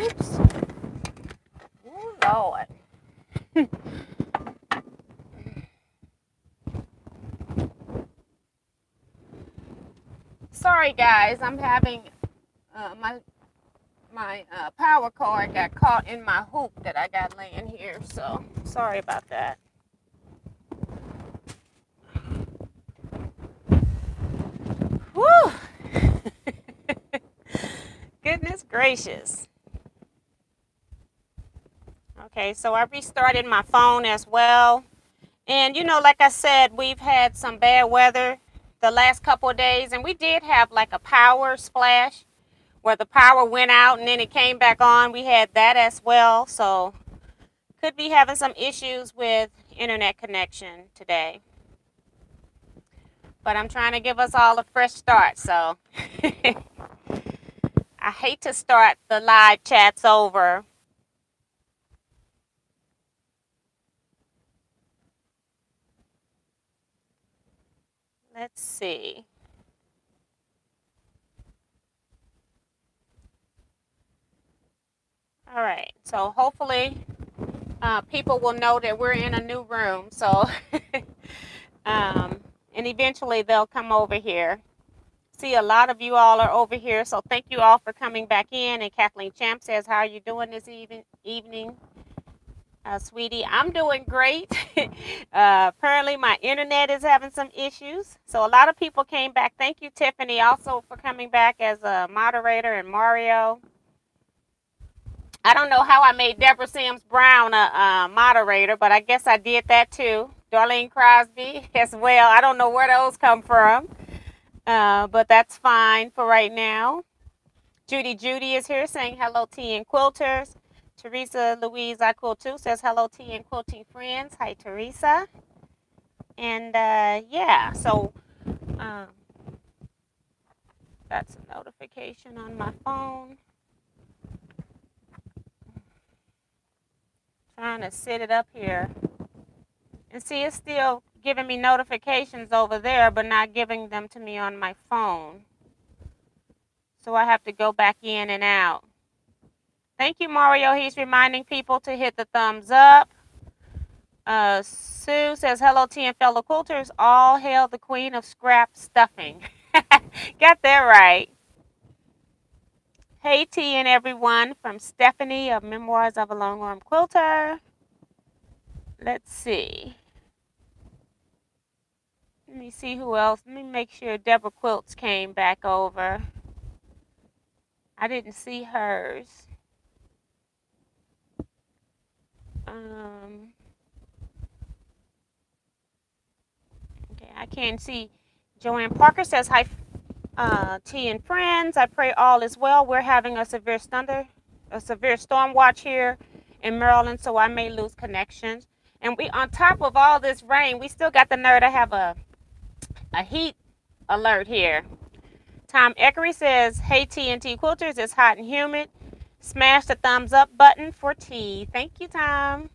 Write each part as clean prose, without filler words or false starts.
Oops. Oh, Lord. Sorry, guys. I'm having my power cord got caught in my hoop that I got laying here. So sorry about that. Whew. Goodness gracious. Okay, so I restarted my phone as well. And like I said, we've had some bad weather the last couple of days, and we did have like a power splash where the power went out and then it came back on. We had that as well. So could be having some issues with internet connection today. But I'm trying to give us all a fresh start. So I hate to start the live chats over. Let's see. All right. So hopefully people will know that we're in a new room. So and eventually they'll come over here. See, a lot of you all are over here. So thank you all for coming back in. And Kathleen Champ says, how are you doing this evening? Sweetie, I'm doing great. Apparently my internet is having some issues. So a lot of people came back. Thank you, Tiffany, also for coming back as a moderator, and Mario. I don't know how I made Deborah Sims Brown a moderator, but I guess I did that too. Darlene Crosby as well. I don't know where those come from, but that's fine for right now. Judy is here saying hello, tea and quilters. Teresa Louise, I quilt too, says hello, tea and quilting friends. Hi, Teresa. And yeah, so that's a notification on my phone. Trying to set it up here. And see, it's still giving me notifications over there, but not giving them to me on my phone. So I have to go back in and out. Thank you, Mario. He's reminding people to hit the thumbs up. Sue says, hello, tea and fellow quilters. All hail the queen of scrap stuffing. Got that right. Hey, tea and everyone, from Stephanie of Memoirs of a Longarm Quilter. Let's see. Let me see who else. Let me make sure Deborah Quilts came back over. I didn't see hers. Okay, I can't see. Joanne Parker says, hi, tea and friends. I pray all is well. We're having a severe storm watch here in Maryland, so I may lose connections. And we, on top of all this rain, we still got the nerve to have a heat alert here. Tom Eckery says, hey, T&T Quilters, it's hot and humid. Smash the thumbs up button for tea. Thank you, Tom.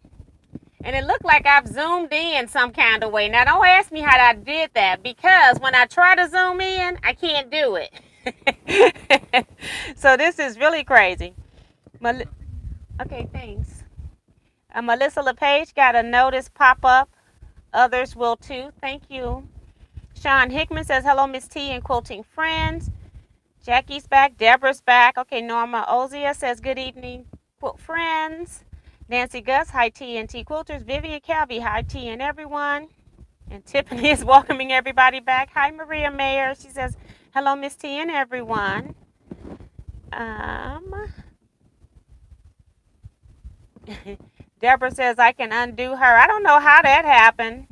And it looked like I've zoomed in some kind of way. Now, don't ask me how I did that, because when I try to zoom in, I can't do it. So this is really crazy. Okay, thanks. Melissa LePage got a notice pop up. Others will too. Thank you. Sean Hickman says, hello, Miss T and quilting friends. Jackie's back. Deborah's back. Okay, Norma Ozia says, good evening, quilt friends. Nancy Gus, hi, T and T quilters. Vivian Calvi, hi, T and everyone. And Tiffany is welcoming everybody back. Hi, Maria Mayer. She says, hello, Miss T and everyone. Deborah says, I can undo her. I don't know how that happened.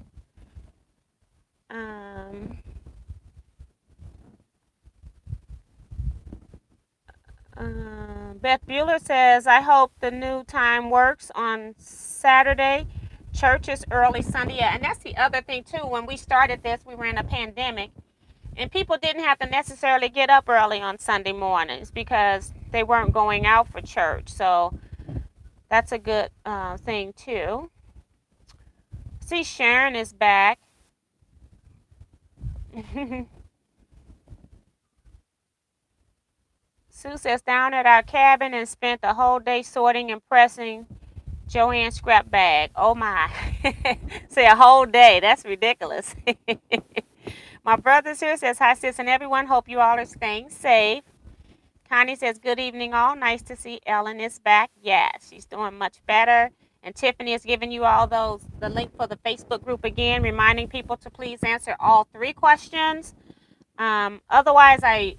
Beth Bueller says, I hope the new time works on Saturday. Church is early Sunday. Yeah, and that's the other thing, too. When we started this, we were in a pandemic, and people didn't have to necessarily get up early on Sunday mornings because they weren't going out for church. So that's a good thing, too. See, Sharon is back. Sue says, down at our cabin and spent the whole day sorting and pressing Joanne's scrap bag. Oh my. Say a whole day. That's ridiculous. My brother's here, says, hi sis and everyone. Hope you all are staying safe. Connie says, good evening all. Nice to see Ellen is back. Yes, she's doing much better. And Tiffany is giving you all the link for the Facebook group again, reminding people to please answer all 3 questions. Otherwise, I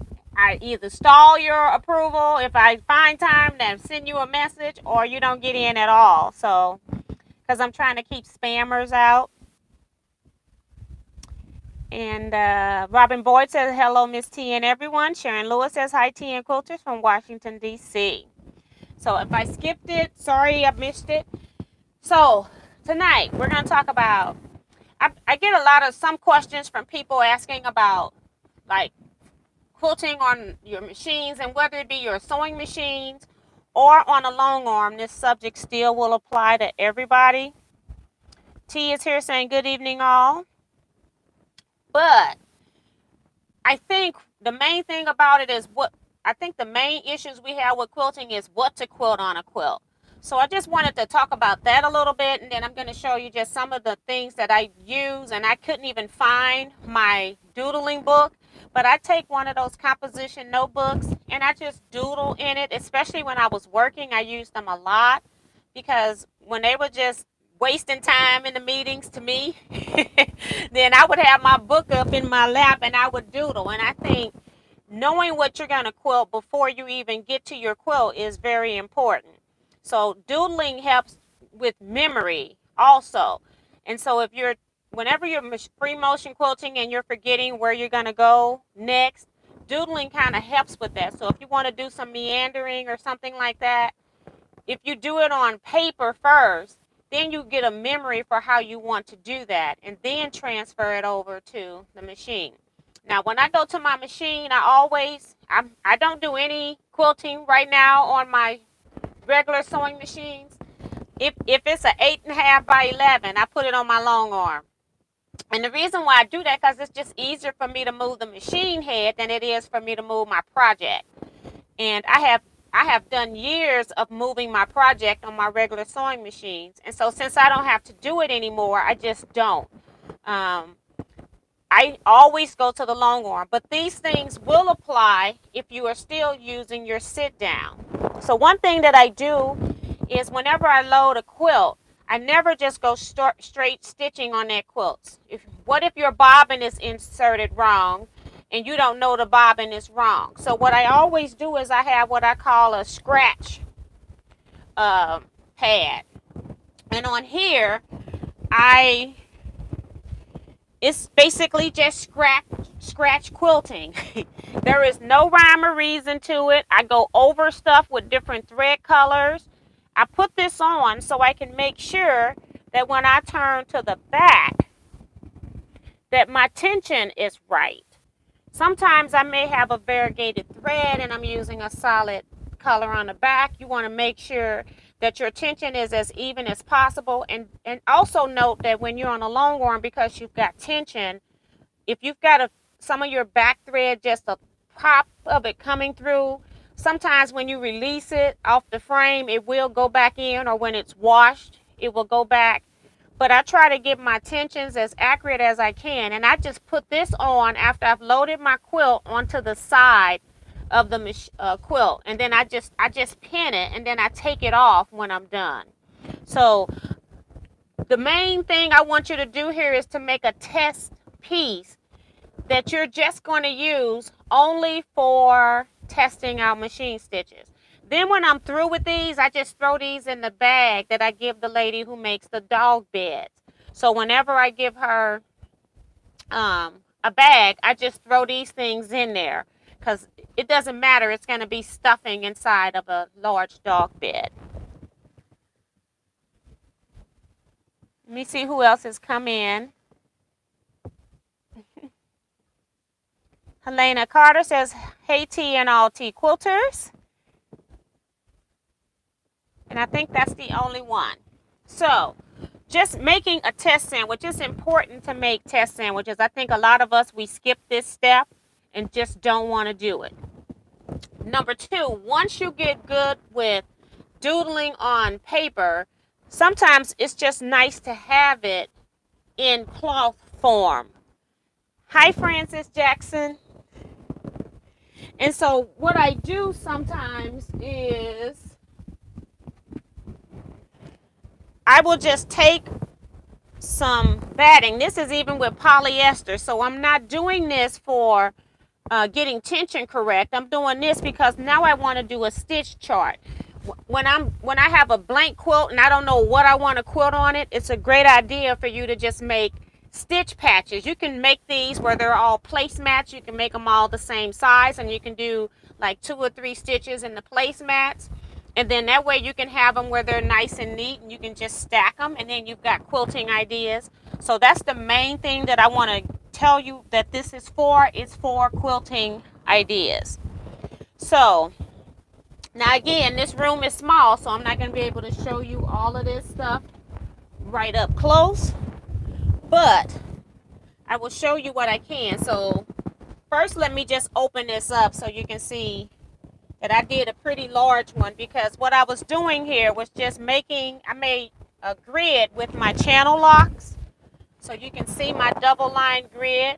either stall your approval if I find time, then send you a message, or you don't get in at all. So, because I'm trying to keep spammers out. And Robin Boyd says, hello, Miss T and everyone. Sharon Lewis says, hi, T and Quilters from Washington, D.C. So if I skipped it, sorry I missed it. So tonight we're going to talk about, I get a lot of some questions from people asking about like quilting on your machines, and whether it be your sewing machines or on a long arm, this subject still will apply to everybody. T is here saying, good evening all. But I think the main thing about it is the main issues we have with quilting is what to quilt on a quilt. So I just wanted to talk about that a little bit, and then I'm going to show you just some of the things that I use, and I couldn't even find my doodling book, but I take one of those composition notebooks and I just doodle in it, especially when I was working. I used them a lot because when they were just wasting time in the meetings to me, then I would have my book up in my lap and I would doodle. And I think knowing what you're going to quilt before you even get to your quilt is very important. So doodling helps with memory also. And so whenever you're free motion quilting and you're forgetting where you're going to go next, doodling kind of helps with that. So if you want to do some meandering or something like that, if you do it on paper first, then you get a memory for how you want to do that, and then transfer it over to the machine. Now, when I go to my machine, I don't do any quilting right now on my regular sewing machines. If it's an 8.5 by 11, I put it on my long arm. And the reason why I do that, because it's just easier for me to move the machine head than it is for me to move my project. And I have done years of moving my project on my regular sewing machines. And so since I don't have to do it anymore, I just don't. I always go to the long arm. But these things will apply if you are still using your sit down. So one thing that I do is whenever I load a quilt, I never just go straight stitching on that quilt. What if your bobbin is inserted wrong and you don't know the bobbin is wrong? So what I always do is I have what I call a scratch pad. And on here, it's basically just scratch quilting. There is no rhyme or reason to it. I go over stuff with different thread colors. I put this on so I can make sure that when I turn to the back, that my tension is right. Sometimes I may have a variegated thread and I'm using a solid color on the back. You want to make sure that your tension is as even as possible. And also note that when you're on a long arm, because you've got tension, if you've got some of your back thread, just a pop of it coming through, sometimes when you release it off the frame, it will go back in, or when it's washed, it will go back. But I try to get my tensions as accurate as I can. And I just put this on after I've loaded my quilt onto the side of the quilt. And then I just pin it, and then I take it off when I'm done. So the main thing I want you to do here is to make a test piece that you're just going to use only for testing out machine stitches. Then when I'm through with these, I just throw these in the bag that I give the lady who makes the dog beds. So whenever I give her a bag, I just throw these things in there, because it doesn't matter. It's going to be stuffing inside of a large dog bed. Let me see who else has come in. Helena Carter says, hey T and all T quilters. And I think that's the only one. So just making a test sandwich. It's important to make test sandwiches. I think a lot of us, we skip this step and just don't want to do it. Number two, once you get good with doodling on paper, sometimes it's just nice to have it in cloth form. Hi, Francis Jackson. And so what I do sometimes is I will just take some batting. This is even with polyester. So I'm not doing this for getting tension correct. I'm doing this because now I want to do a stitch chart. When I have a blank quilt and I don't know what I want to quilt on it, it's a great idea for you to just make stitch patches. You can make these where they're all placemats. You can make them all the same size, and you can do like 2 or 3 stitches in the placemats. And then that way you can have them where they're nice and neat, and you can just stack them, and then you've got quilting ideas. So that's the main thing that I want to tell you that this is for. It's for quilting ideas. So now again, this room is small, so I'm not going to be able to show you all of this stuff right up close, but I will show you what I can. So first, let me just open this up so you can see that I did a pretty large one, because what I was doing here was just I made a grid with my channel locks. So you can see my double line grid.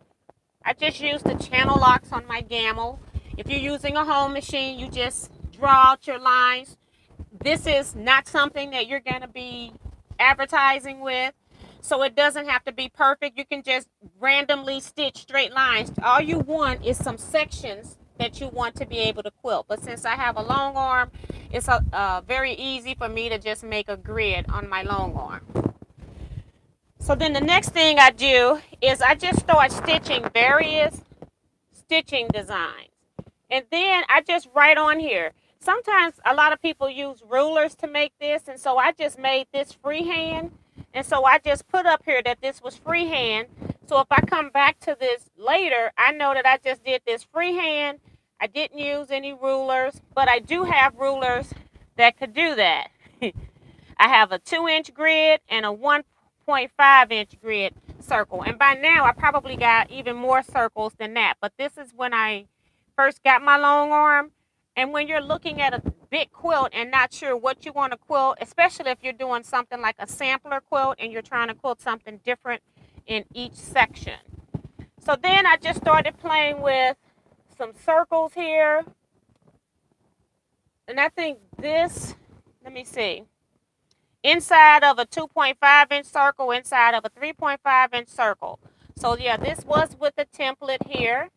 I just used the channel locks on my Gamel. If you're using a home machine, you just draw out your lines. This is not something that you're going to be advertising with, so it doesn't have to be perfect. You can just randomly stitch straight lines. All you want is some sections that you want to be able to quilt. But since I have a long arm, it's very easy for me to just make a grid on my long arm. So then the next thing I do is I just start stitching various stitching designs. And then I just write on here. Sometimes a lot of people use rulers to make this, and so I just made this freehand. And so I just put up here that this was freehand. So if I come back to this later, I know that I just did this freehand. I didn't use any rulers, but I do have rulers that could do that. I have a 2-inch grid and a 1.5-inch grid circle. And by now, I probably got even more circles than that. But this is when I first got my long arm. And when you're looking at a big quilt and not sure what you want to quilt, especially if you're doing something like a sampler quilt and you're trying to quilt something different in each section. So then I just started playing with some circles here. And I think this, let me see, inside of a 2.5-inch circle, inside of a 3.5-inch circle. So yeah, this was with the template here.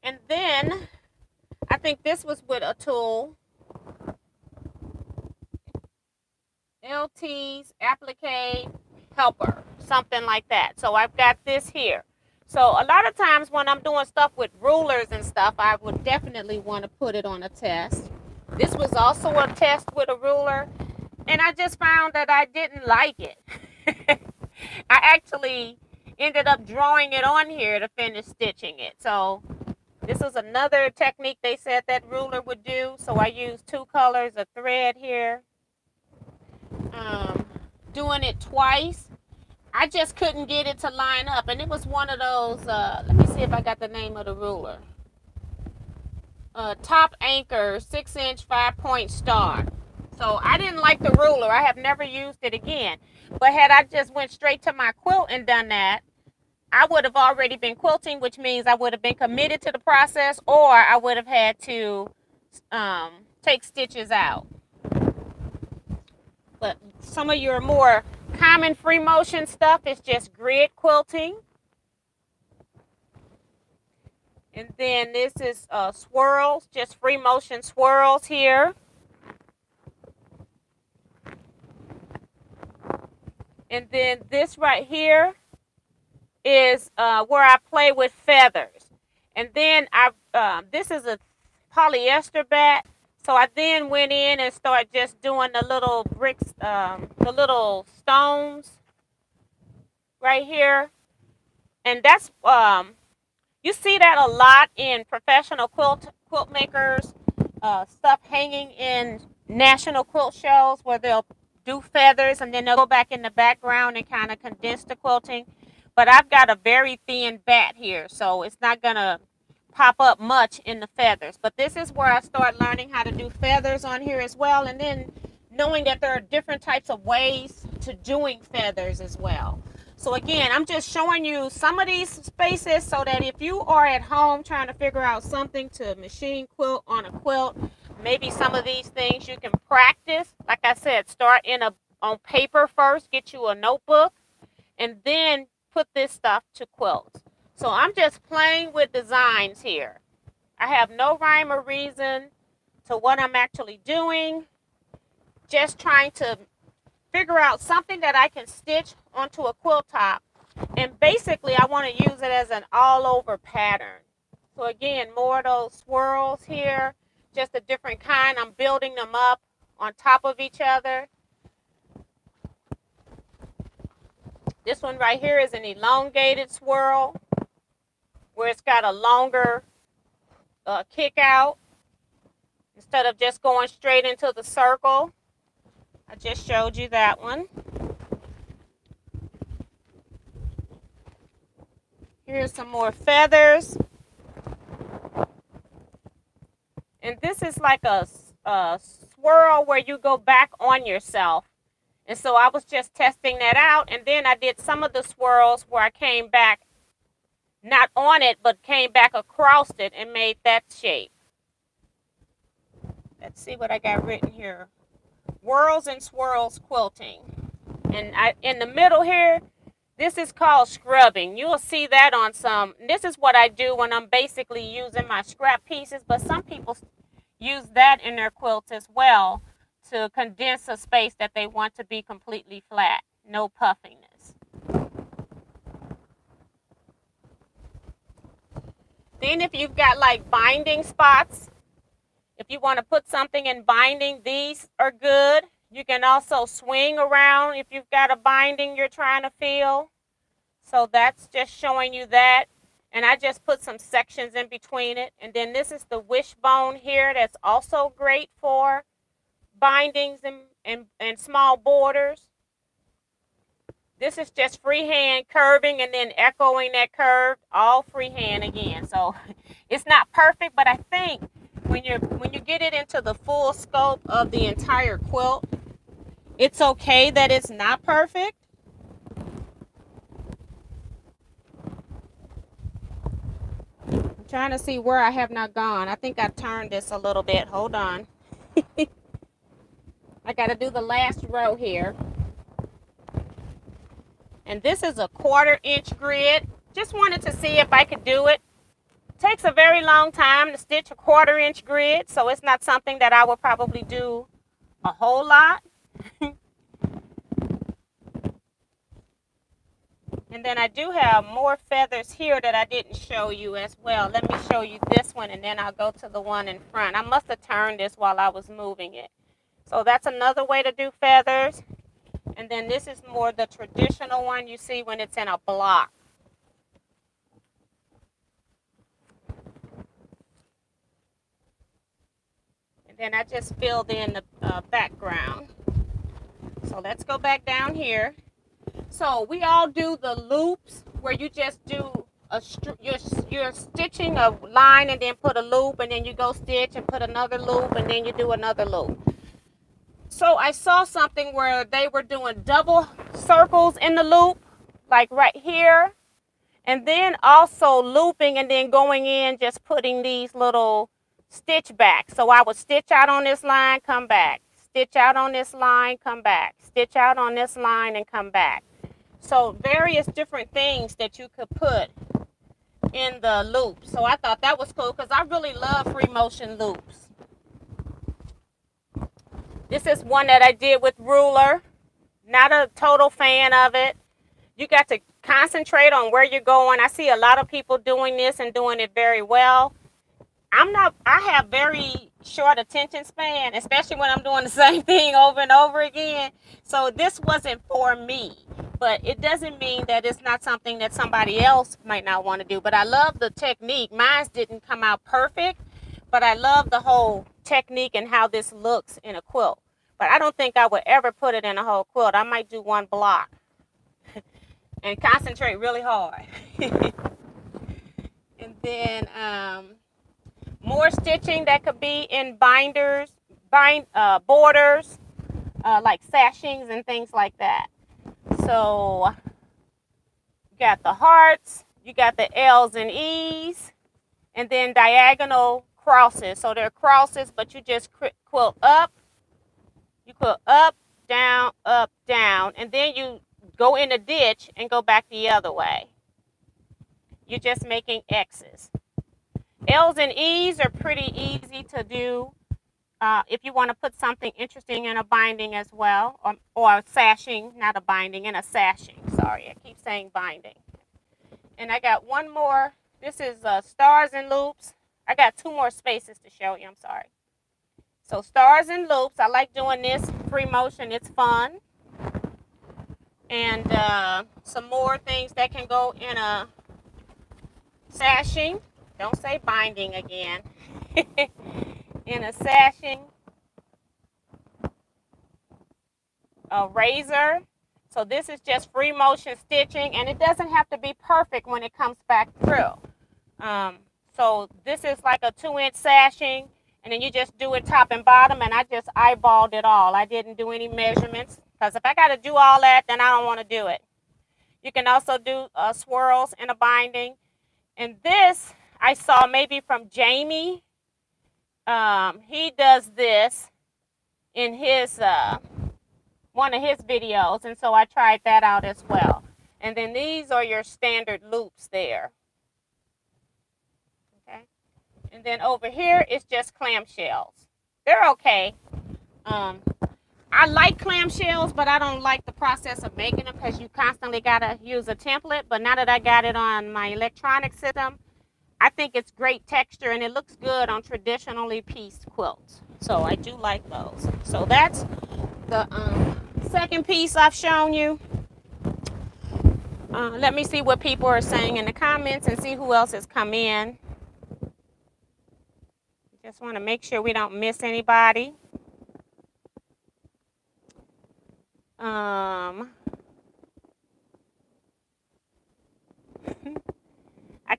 And then I think this was with a tool, LT's Applique Helper, something like that. So I've got this here. So a lot of times when I'm doing stuff with rulers and stuff, I would definitely want to put it on a test. This was also a test with a ruler, and I just found that I didn't like it. I actually ended up drawing it on here to finish stitching it. So this is another technique they said that ruler would do. So I used 2 colors of thread here. Doing it twice, I just couldn't get it to line up. And it was one of those, let me see if I got the name of the ruler. Top Anchor 6-inch 5-point star. So I didn't like the ruler. I have never used it again. But had I just went straight to my quilt and done that, I would have already been quilting, which means I would have been committed to the process, or I would have had to take stitches out. But some of your more common free motion stuff is just grid quilting. And then this is swirls, just free motion swirls here. And then this right here is where I play with feathers. And then this is a polyester bat. So I then went in and started just doing the little bricks, the little stones right here. And that's, you see that a lot in professional quilt makers, stuff hanging in national quilt shows where they'll do feathers and then they'll go back in the background and kind of condense the quilting. But I've got a very thin bat here, so it's not going to pop up much in the feathers. But this is where I start learning how to do feathers on here as well, and then knowing that there are different types of ways to doing feathers as well. So again, I'm just showing you some of these spaces so that if you are at home trying to figure out something to machine quilt on a quilt, maybe some of these things you can practice. Like I said, start on paper first, get you a notebook, and then put this stuff to quilts. So I'm just playing with designs here. I have no rhyme or reason to what I'm actually doing. Just trying to figure out something that I can stitch onto a quilt top. And basically, I want to use it as an all-over pattern. So again, more of those swirls here, just a different kind. I'm building them up on top of each other. This one right here is an elongated swirl, where it's got a longer kick out instead of just going straight into the circle. I just showed you that one. Here's some more feathers. And this is like a swirl where you go back on yourself. And so I was just testing that out. And then I did some of the swirls where I came back, not on it, but came back across it and made that shape. Let's see what I got written here. Whirls and Swirls Quilting. And in the middle here, this is called scrubbing. You'll see that on some. This is what I do when I'm basically using my scrap pieces, but some people use that in their quilts as well to condense a space that they want to be completely flat. No puffiness. Then if you've got like binding spots, if you want to put something in binding, these are good. You can also swing around if you've got a binding you're trying to fill. So that's just showing you that. And I just put some sections in between it. And then this is the wishbone here that's also great for bindings and small borders. This is just freehand curving and then echoing that curve, all freehand again. So it's not perfect, but I think when you get it into the full scope of the entire quilt, it's okay that it's not perfect. I'm trying to see where I have not gone. I think I turned this a little bit. Hold on. I got to do the last row here. And this is a 1/4 inch grid. Just wanted to see if I could do it. Takes a very long time to stitch a 1/4 inch grid, so it's not something that I would probably do a whole lot. And then I do have more feathers here that I didn't show you as well. Let me show you this one, and then I'll go to the one in front. I must have turned this while I was moving it. So that's another way to do feathers. And then this is more the traditional one you see when it's in a block. And then I just filled in the background. So let's go back down here. So we all do the loops where you just do you're stitching a line and then put a loop, and then you go stitch and put another loop, and then you do another loop. So I saw something where they were doing double circles in the loop, like right here, and then also looping and then going in just putting these little stitch back. So I would stitch out on this line, come back, stitch out on this line, come back, stitch out on this line and come back. So various different things that you could put in the loop. So I thought that was cool because I really love free motion loops. This is one that I did with ruler. Not a total fan of it. You got to concentrate on where you're going. I see a lot of people doing this and doing it very well. I have very short attention span, especially when I'm doing the same thing over and over again. So this wasn't for me, but it doesn't mean that it's not something that somebody else might not want to do. But I love the technique. Mine didn't come out perfect, but I love the whole technique and how this looks in a quilt. But I don't think I would ever put it in a whole quilt. I might do one block and concentrate really hard. And Then more stitching that could be in binders, borders, like sashings and things like that. So you got the hearts, you got the L's and E's, and then diagonal crosses. So they're crosses, but you just quilt up, you quilt up, down, and then you go in a ditch and go back the other way. You're just making X's. L's and E's are pretty easy to do if you want to put something interesting in a binding as well, or a sashing, not a binding, in a sashing. Sorry, I keep saying binding. And I got one more. This is stars and loops. I got two more spaces to show you. I'm sorry. So stars and loops. I like doing this free motion. It's fun. And some more things that can go in a sashing. Don't say binding again. In a sashing. A razor. So this is just free motion stitching, and it doesn't have to be perfect when it comes back through. So this is like a 2-inch sashing, and then you just do it top and bottom, and I just eyeballed it all. I didn't do any measurements, because if I got to do all that, then I don't want to do it. You can also do swirls in a binding. And this I saw maybe from Jamie. He does this in his one of his videos, and so I tried that out as well. And then these are your standard loops there. Okay. And then over here is just clamshells. They're okay. I like clamshells, but I don't like the process of making them because you constantly gotta use a template. But now that I got it on my electronic system, I think it's great texture and it looks good on traditionally pieced quilts. So I do like those. So that's the second piece I've shown you. Let me see what people are saying in the comments and see who else has come in. Just want to make sure we don't miss anybody. I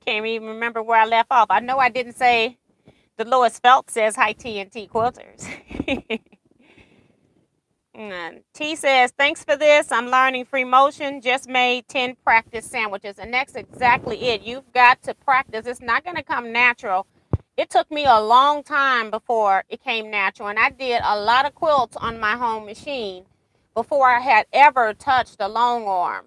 can't even remember where I left off. I know I didn't say Dolores Phelps says hi T&T Quilters. T says, thanks for this. I'm learning free motion. Just made 10 practice sandwiches. And that's exactly it. You've got to practice. It's not going to come natural. It took me a long time before it came natural. And I did a lot of quilts on my home machine before I had ever touched a long arm.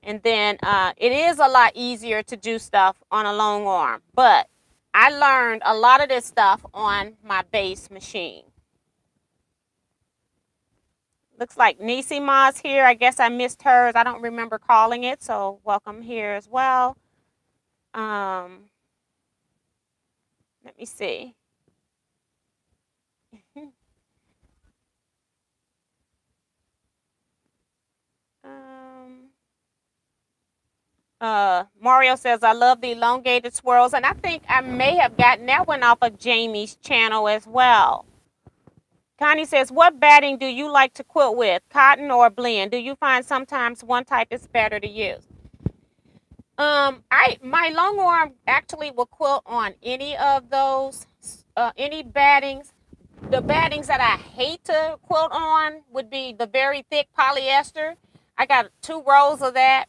And then it is a lot easier to do stuff on a long arm. But I learned a lot of this stuff on my base machine. Looks like Nisima's here. I guess I missed hers. I don't remember calling it, so welcome here as well. Let me see. Mario says, I love the elongated swirls, and I think I may have gotten that one off of Jamie's channel as well. Connie says, what batting do you like to quilt with, cotton or blend? Do you find sometimes one type is better to use? My long arm actually will quilt on any of those, any battings. The battings that I hate to quilt on would be the very thick polyester. I got 2 rolls of that,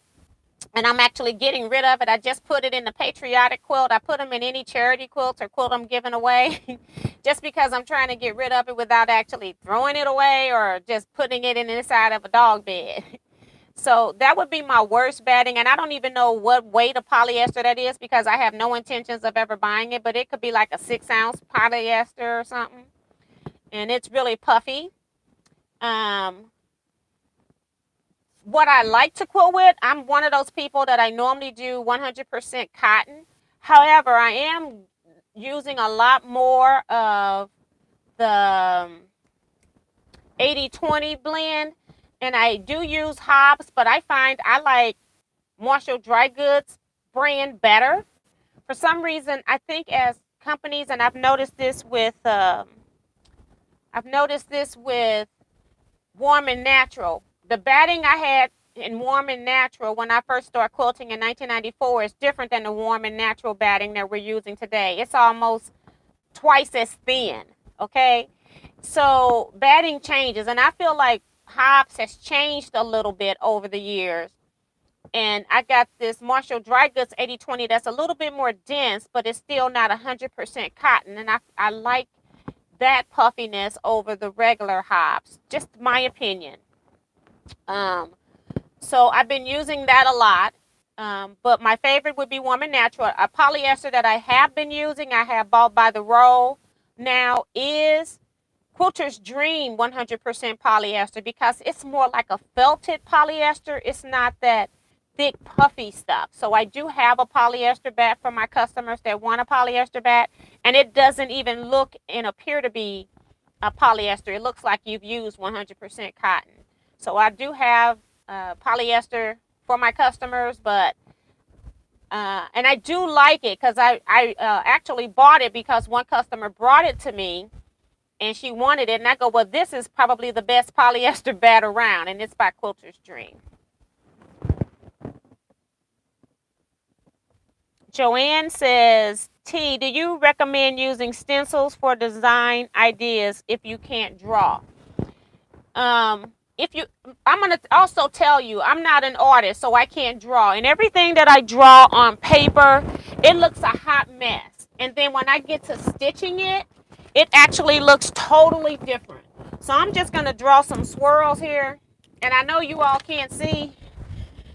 and I'm actually getting rid of it. I just put it in the patriotic quilt. I put them in any charity quilts or quilt I'm giving away just because I'm trying to get rid of it without actually throwing it away or just putting it in the inside of a dog bed. So that would be my worst batting, and I don't even know what weight of polyester that is because I have no intentions of ever buying it, but it could be like a 6-ounce polyester or something, and it's really puffy. What I like to quilt with, I'm one of those people that I normally do 100% cotton. However, I am using a lot more of the 80-20 blend, and I do use Hobbs, but I find I like Marshall Dry Goods brand better. For some reason, I think as companies, and I've noticed this with Warm and Natural. The batting I had in warm and natural when I first started quilting in 1994 is different than the warm and natural batting that we're using today. It's almost twice as thin, okay? So batting changes, and I feel like Hobbs has changed a little bit over the years. And I got this Marshall Dry Goods 80/20 that's a little bit more dense, but it's still not 100% cotton. And I like that puffiness over the regular Hobbs. Just my opinion. So I've been using that a lot. But my favorite would be Warm and Natural. A polyester that I have been using, I have bought by the roll now, is Quilter's Dream 100% polyester, because it's more like a felted polyester. It's not that thick, puffy stuff. So I do have a polyester bat for my customers that want a polyester bat, and it doesn't even look and appear to be a polyester. It looks like you've used 100% cotton. So I do have polyester for my customers, but and I do like it because I actually bought it because one customer brought it to me and she wanted it, and I go, well, this is probably the best polyester bat around, and it's by Quilter's Dream. Joanne says, T, do you recommend using stencils for design ideas if you can't draw? I'm going to also tell you, I'm not an artist, so I can't draw. And everything that I draw on paper, it looks a hot mess. And then when I get to stitching it, it actually looks totally different. So I'm just going to draw some swirls here. And I know you all can't see,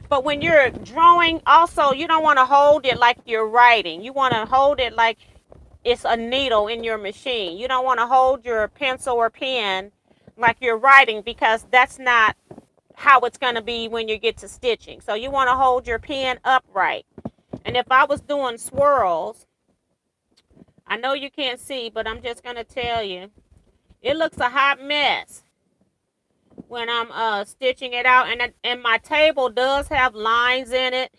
but when you're drawing, also, you don't want to hold it like you're writing. You want to hold it like it's a needle in your machine. You don't want to hold your pencil or pen like you're writing, because that's not how it's going to be when you get to stitching. So you want to hold your pen upright. And if I was doing swirls, I know you can't see, but I'm just going to tell you, it looks a hot mess when I'm stitching it out. And my table does have lines in it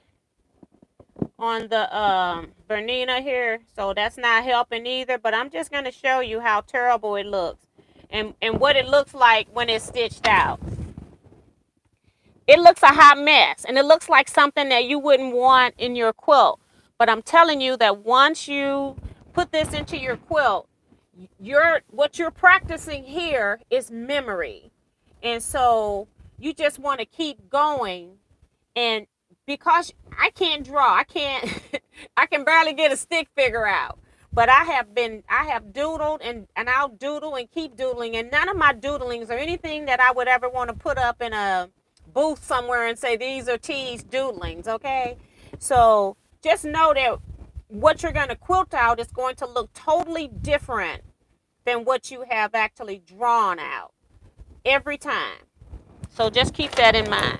on the Bernina here, so that's not helping either. But I'm just going to show you how terrible it looks and what it looks like when it's stitched out. It looks a hot mess, and it looks like something that you wouldn't want in your quilt. But I'm telling you that once you put this into your quilt, what you're practicing here is memory. And so you just want to keep going. And because I can't draw, I can barely get a stick figure out. But I have doodled and I'll doodle and keep doodling. And none of my doodlings are anything that I would ever want to put up in a booth somewhere and say, these are T's doodlings, okay? So just know that what you're going to quilt out is going to look totally different than what you have actually drawn out every time. So just keep that in mind.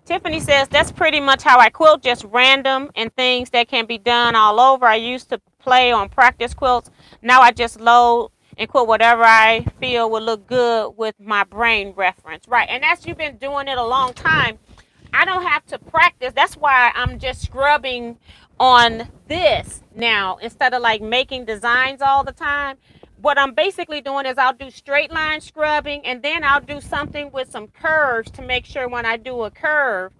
Tiffany says, that's pretty much how I quilt, just random and things that can be done all over. I used to play on practice quilts. Now I just load and quilt whatever I feel will look good with my brain reference. Right, and that's, you've been doing it a long time. I don't have to practice. That's why I'm just scrubbing on this now instead of like making designs all the time. What I'm basically doing is I'll do straight line scrubbing, and then I'll do something with some curves to make sure when I do a curve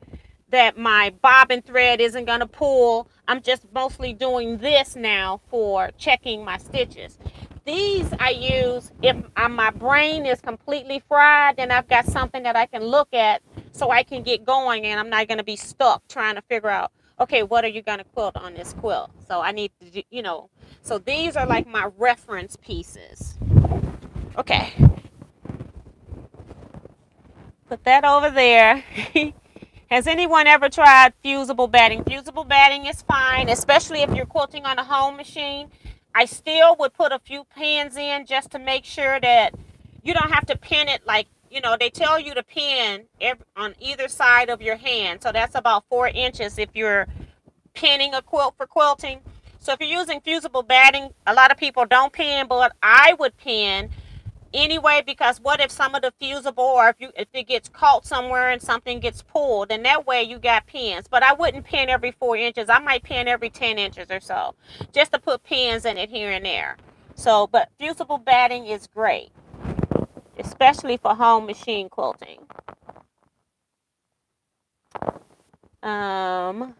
that my bobbin thread isn't going to pull. I'm just mostly doing this now for checking my stitches. These I use if my brain is completely fried, then I've got something that I can look at so I can get going, and I'm not going to be stuck trying to figure out, okay, what are you going to quilt on this quilt? So I need to, so these are like my reference pieces. Okay. Put that over there. Has anyone ever tried fusible batting? Fusible batting is fine, especially if you're quilting on a home machine. I still would put a few pins in just to make sure that you don't have to pin it like, they tell you to pin on either side of your hand. So that's about 4 inches if you're pinning a quilt for quilting. So if you're using fusible batting, a lot of people don't pin, but I would pin anyway, because what if some of the fusible, or if it gets caught somewhere and something gets pulled, and that way you got pins. But I wouldn't pin every 4 inches. I might pin every 10 inches or so, just to put pins in it here and there. So, but fusible batting is great. especially for home machine quilting. And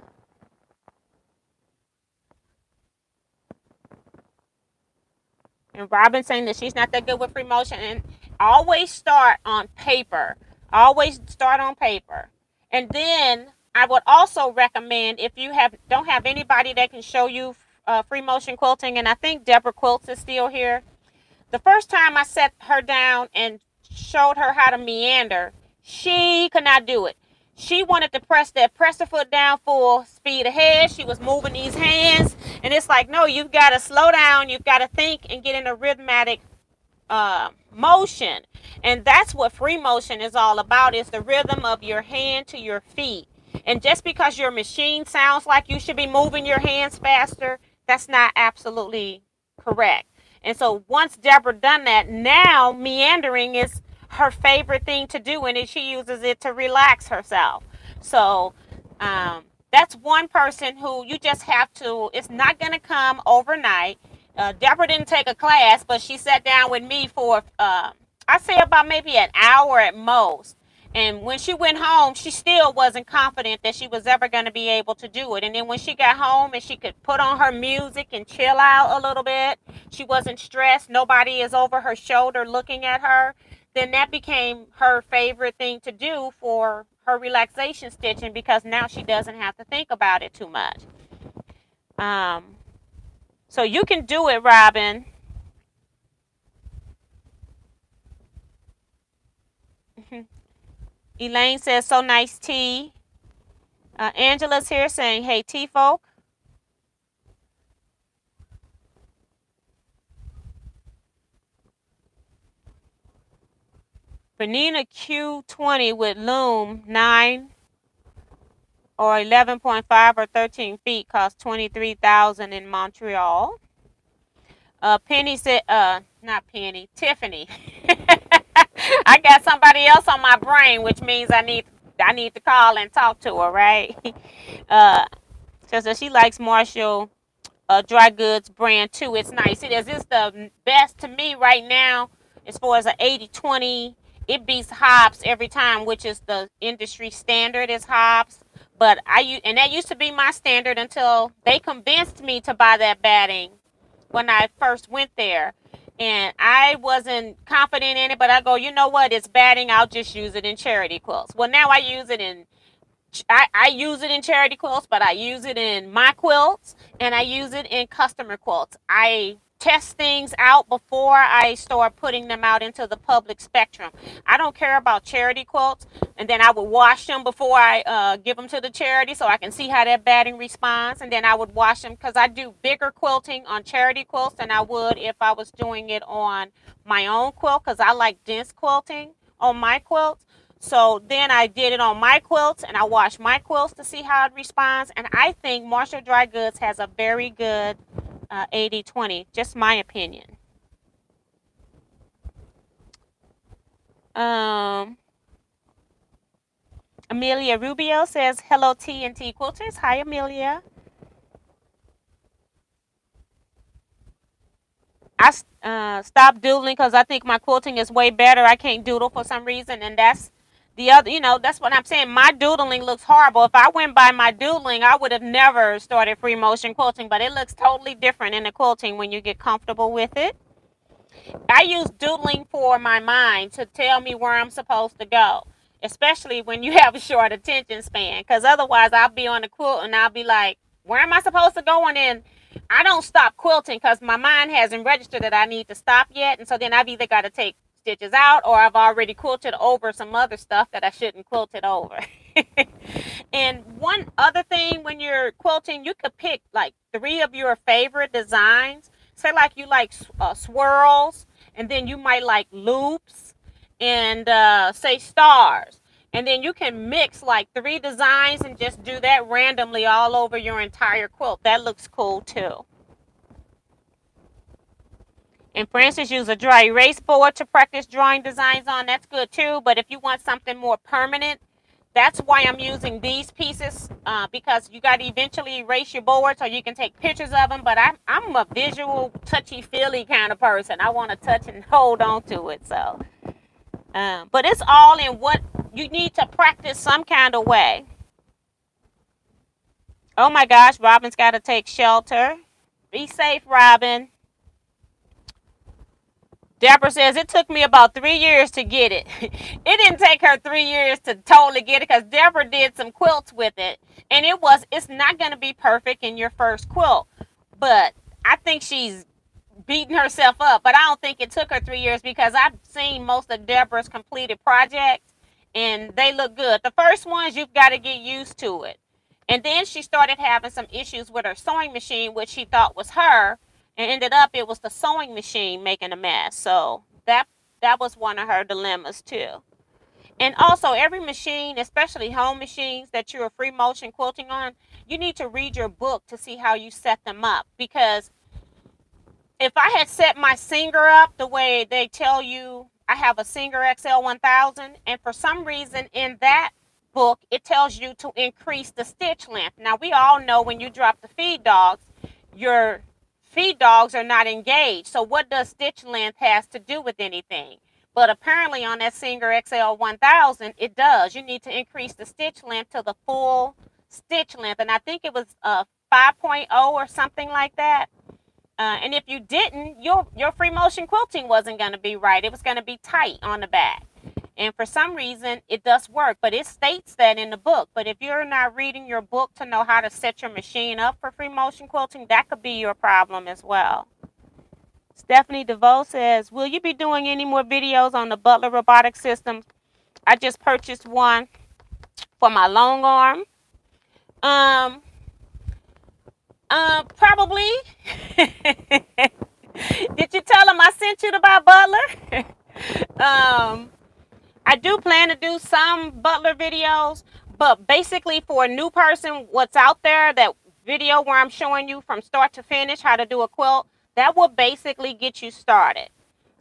Robin saying that she's not that good with free motion, and always start on paper. Always start on paper. And then I would also recommend, if you don't have anybody that can show you free motion quilting, and I think Deborah Quilts is still here. The first time I sat her down and showed her how to meander, she could not do it. She wanted to press her foot down full speed ahead. She was moving these hands. And it's like, no, you've got to slow down. You've got to think and get in a rhythmic motion. And that's what free motion is all about, is the rhythm of your hand to your feet. And just because your machine sounds like you should be moving your hands faster, that's not absolutely correct. And so once Deborah done that, now meandering is her favorite thing to do, and she uses it to relax herself. So that's one person who you just have to, it's not going to come overnight. Deborah didn't take a class, but she sat down with me for, I'd say about maybe an hour at most. And when she went home, she still wasn't confident that she was ever going to be able to do it. And then when she got home and she could put on her music and chill out a little bit, she wasn't stressed, nobody is over her shoulder looking at her, then that became her favorite thing to do for her relaxation stitching, because now she doesn't have to think about it too much. So you can do it, Robin. Elaine says, so nice tea. Angela's here saying, hey, tea folk. Bernina Q20 with loom 9 or 11.5 or 13 feet costs $23,000 in Montreal. Penny said, not Penny, Tiffany. I got somebody else on my brain, which means I need to call and talk to her, right? So she likes Marshall dry goods brand too. It's nice. It is. It's the best to me right now as far as an 80-20. It beats Hobbs every time, which is the industry standard is Hobbs. But and that used to be my standard until they convinced me to buy that batting when I first went there. And I wasn't confident in it, but I go, you know what? It's batting. I'll just use it in charity quilts. Well, now I use it in charity quilts, but I use it in my quilts and I use it in customer quilts. I test things out before I start putting them out into the public spectrum. I don't care about charity quilts, and then I would wash them before I give them to the charity so I can see how that batting responds, and then I would wash them, because I do bigger quilting on charity quilts than I would if I was doing it on my own quilt, because I like dense quilting on my quilts. So then I did it on my quilts, and I washed my quilts to see how it responds. And I think Marshall Dry Goods has a very good 80-20, just my opinion. Amelia Rubio says, hello, T and T Quilters. Hi, Amelia. I stopped doodling because I think my quilting is way better. I can't doodle for some reason, and that's the other, that's what I'm saying. My doodling looks horrible. If I went by my doodling, I would have never started free motion quilting, but it looks totally different in the quilting when you get comfortable with it. I use doodling for my mind to tell me where I'm supposed to go, especially when you have a short attention span, because otherwise I'll be on the quilt and I'll be like, where am I supposed to go? And then I don't stop quilting because my mind hasn't registered that I need to stop yet. And so then I've either got to take stitches out, or I've already quilted over some other stuff that I shouldn't quilt it over. And one other thing, when you're quilting, you could pick like 3 of your favorite designs. Say like you like swirls, and then you might like loops, and say stars. And then you can mix like 3 designs and just do that randomly all over your entire quilt. That looks cool too. And Francis used a dry erase board to practice drawing designs on. That's good too. But if you want something more permanent, that's why I'm using these pieces, because you got to eventually erase your board so you can take pictures of them. But I'm a visual, touchy-feely kind of person. I want to touch and hold on to it. So But it's all in what you need to practice some kind of way. Oh my gosh, Robin's got to take shelter. Be safe, Robin. Deborah says it took me about 3 years to get it. It didn't take her 3 years to totally get it because Deborah did some quilts with it. And it's not going to be perfect in your first quilt. But I think she's beating herself up. But I don't think it took her 3 years because I've seen most of Deborah's completed projects and they look good. The first ones, you've got to get used to it. And then she started having some issues with her sewing machine, which she thought was her, and ended up it was the sewing machine making a mess. So that was one of her dilemmas too. And also every machine, especially home machines that you're free motion quilting on, you need to read your book to see how you set them up. Because if I had set my Singer up the way they tell you, I have a Singer XL 1000, and for some reason in that book it tells you to increase the stitch length. Now we all know when you drop the feed dogs, your feed dogs are not engaged. So what does stitch length has to do with anything? But apparently on that Singer XL 1000, it does. You need to increase the stitch length to the full stitch length. And I think it was 5.0 or something like that. And if you didn't, your free motion quilting wasn't going to be right. It was going to be tight on the back. And for some reason, it does work. But it states that in the book. But if you're not reading your book to know how to set your machine up for free motion quilting, that could be your problem as well. Stephanie DeVoe says, will you be doing any more videos on the Butler Robotics system? I just purchased one for my long arm. Probably. Did you tell them I sent you to buy Butler? I do plan to do some Butler videos, but basically for a new person, what's out there, that video where I'm showing you from start to finish how to do a quilt, that will basically get you started.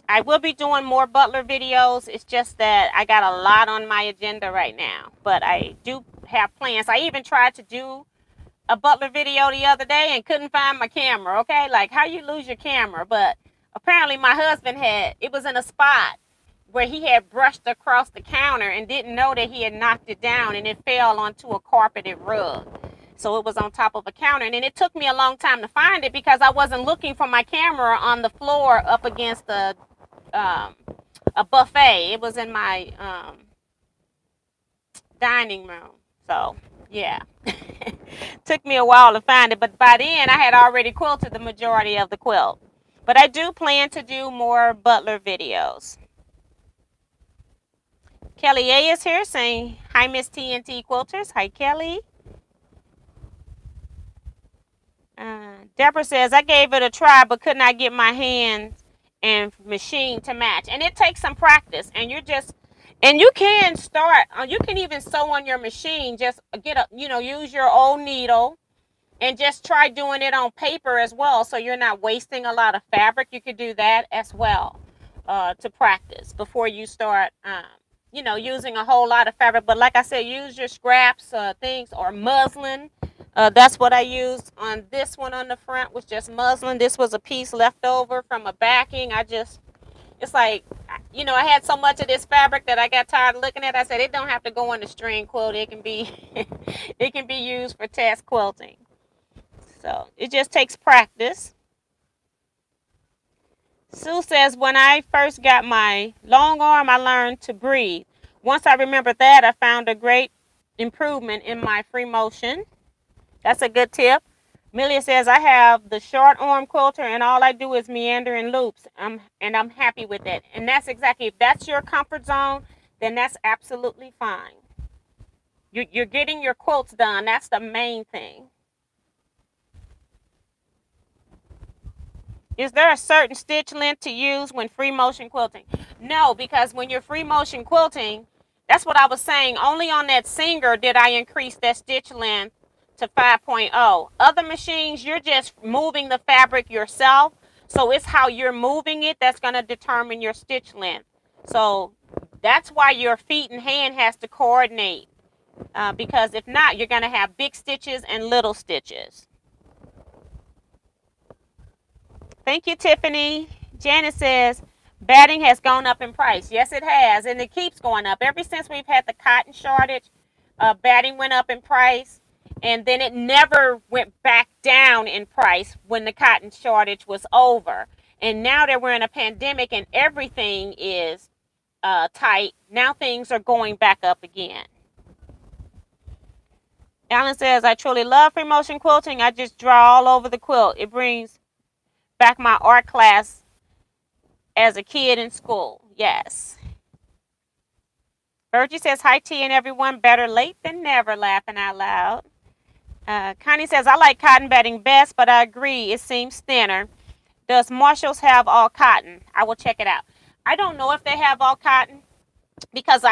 I will be doing more Butler videos. It's just that I got a lot on my agenda right now, but I do have plans. I even tried to do a Butler video the other day and couldn't find my camera. Okay, like how you lose your camera? But apparently my husband it was in a spot where he had brushed across the counter and didn't know that he had knocked it down, and it fell onto a carpeted rug. So it was on top of a counter, and then it took me a long time to find it because I wasn't looking for my camera on the floor up against a buffet. It was in my dining room. So yeah. Took me a while to find it, but by then I had already quilted the majority of the quilt. But I do plan to do more Butler videos. Kelly A is here saying, hi, Miss TNT Quilters. Hi, Kelly. Deborah says, I gave it a try, but could not get my hands and machine to match. And it takes some practice. And you can start, you can even sew on your machine. Just use your old needle and just try doing it on paper as well. So you're not wasting a lot of fabric. You could do that as well to practice before you start, using a whole lot of fabric. But like I said, use your scraps, things, or muslin. That's what I used on this one on the front, was just muslin. This was a piece left over from a backing. It's like, I had so much of this fabric that I got tired of looking at. I said, it don't have to go on the string quilt. It can be, it can be used for test quilting. So it just takes practice. Sue says, when I first got my long arm, I learned to breathe. Once I remembered that, I found a great improvement in my free motion. That's a good tip. Millie says, I have the short arm quilter and all I do is meander in loops. And I'm happy with it. And that's exactly, if that's your comfort zone, then that's absolutely fine. You're getting your quilts done. That's the main thing. Is there a certain stitch length to use when free motion quilting? No, because when you're free motion quilting, that's what I was saying. Only on that Singer did I increase that stitch length to 5.0. Other machines, you're just moving the fabric yourself. So it's how you're moving it that's going to determine your stitch length. So that's why your feet and hand has to coordinate. Because if not, you're going to have big stitches and little stitches. Thank you, Tiffany. Janet says, Batting has gone up in price. Yes, it has, and it keeps going up. Ever since we've had the cotton shortage, batting went up in price, and then it never went back down in price when the cotton shortage was over. And now that we're in a pandemic and everything is tight, now things are going back up again. Alan says, I truly love free motion quilting. I just draw all over the quilt. It brings back my art class as a kid in school. Yes. Virgie says, hi, T and everyone. Better late than never, laughing out loud. Connie says, I like cotton batting best, but I agree it seems thinner. Does Marshalls have all cotton? I will check it out. I don't know if they have all cotton because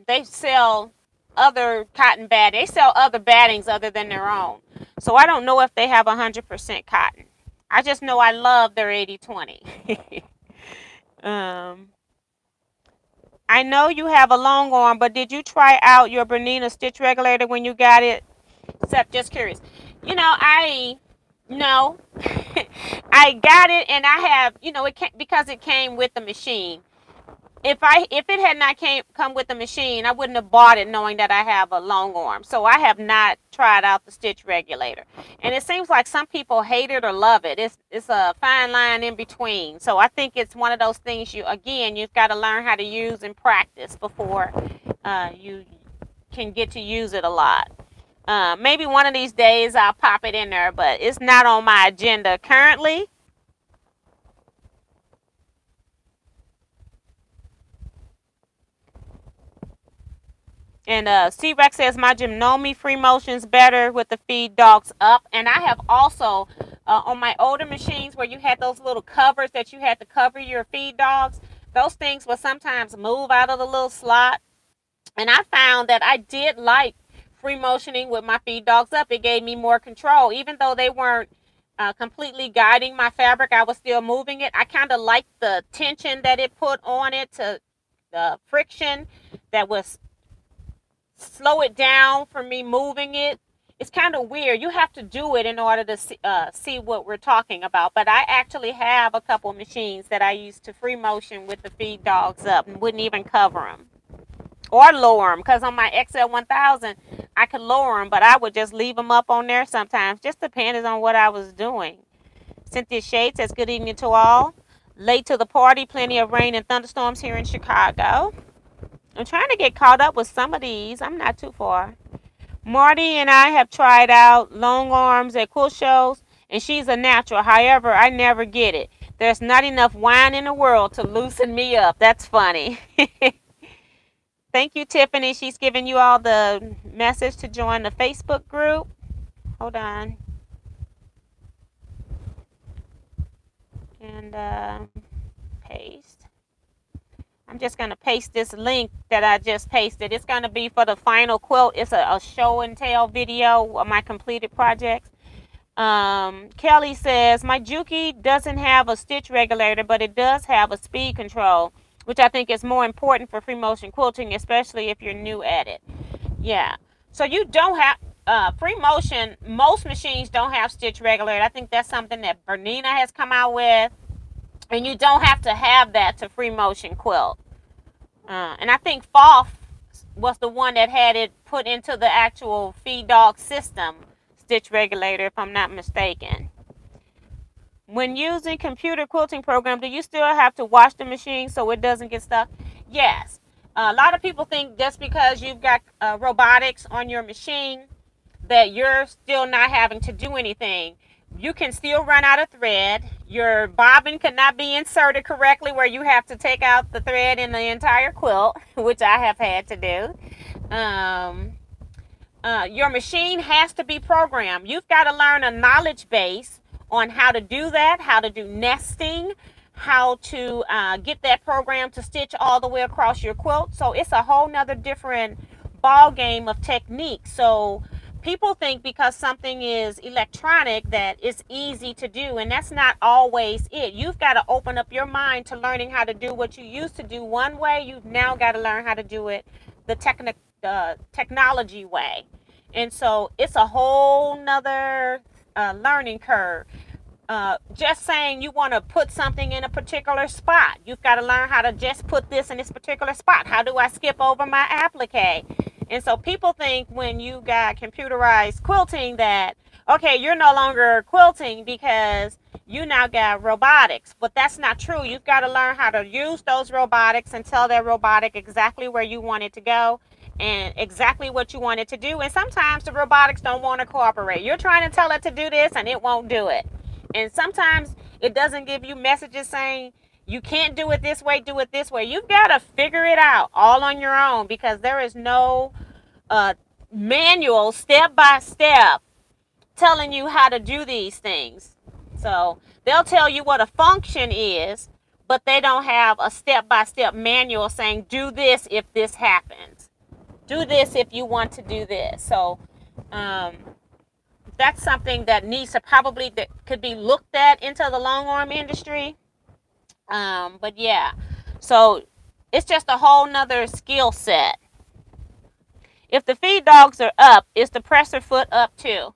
they sell other cotton batting. They sell other battings other than their own. So I don't know if they have 100% cotton. I just know I love their 80-20. I know you have a long arm, but did you try out your Bernina stitch regulator when you got it? Except just curious. No. I got it and I have, because it came with the machine. If it had not come with the machine, I wouldn't have bought it knowing that I have a long arm. So I have not tried out the stitch regulator. And it seems like some people hate it or love it. It's a fine line in between. So I think it's one of those things you've got to learn how to use and practice before you can get to use it a lot. Maybe one of these days I'll pop it in there, but it's not on my agenda currently. And C-Rex says, my Gymnomi free motion's better with the feed dogs up. And I have also, on my older machines where you had those little covers that you had to cover your feed dogs, those things would sometimes move out of the little slot. And I found that I did like free motioning with my feed dogs up. It gave me more control. Even though they weren't completely guiding my fabric, I was still moving it. I kind of liked the tension that it put on it, to the friction that was slow it down for me moving it. It's kind of weird. You have to do it in order to see what we're talking about. But I actually have a couple machines that I used to free motion with the feed dogs up and wouldn't even cover them or lower them, because on my XL1000 I could lower them, but I would just leave them up on there sometimes, just depending on what I was doing. Cynthia Shade says, good evening to all. Late to the party, plenty of rain and thunderstorms here in Chicago. I'm trying to get caught up with some of these. I'm not too far. Marty and I have tried out long arms at quilt shows, and she's a natural. However, I never get it. There's not enough wine in the world to loosen me up. That's funny. Thank you, Tiffany. She's giving you all the message to join the Facebook group. Hold on. And paste. I'm just going to paste this link that I just pasted. It's going to be for the final quilt. It's a show and tell video of my completed projects. Kelly says, my Juki doesn't have a stitch regulator, but it does have a speed control, which I think is more important for free motion quilting, especially if you're new at it. Yeah. So you don't have free motion. Most machines don't have stitch regulator. I think that's something that Bernina has come out with. And you don't have to have that to free motion quilt. And I think Foff was the one that had it put into the actual feed dog system stitch regulator, if I'm not mistaken. When using computer quilting program, do you still have to wash the machine so it doesn't get stuck? Yes. A lot of people think just because you've got robotics on your machine that you're still not having to do anything. You can still run out of thread. Your bobbin could not be inserted correctly where you have to take out the thread in the entire quilt, which I have had to do. Your machine has to be programmed. You've got to learn a knowledge base on how to do that, how to do nesting, how to get that program to stitch all the way across your quilt. So it's a whole nother different ball game of technique. So people think because something is electronic that it's easy to do, and that's not always it. You've got to open up your mind to learning how to do what you used to do one way. You've now got to learn how to do it the technology way. And so it's a whole nother learning curve. just saying you want to put something in a particular spot. You've got to learn how to just put this in this particular spot. How do I skip over my applique? And so people think when you got computerized quilting that, okay, you're no longer quilting because you now got robotics. But that's not true. You've got to learn how to use those robotics and tell that robotic exactly where you want it to go and exactly what you want it to do. And sometimes the robotics don't want to cooperate. You're trying to tell it to do this and it won't do it. And sometimes it doesn't give you messages saying you can't do it this way, do it this way. You've got to figure it out all on your own because there is no manual step by step telling you how to do these things. So they'll tell you what a function is, but they don't have a step by step manual saying do this if this happens. Do this if you want to do this. So that's something that needs to probably that could be looked at into the long arm industry. But yeah, so it's just a whole nother skill set. If the feed dogs are up, is the presser foot up too?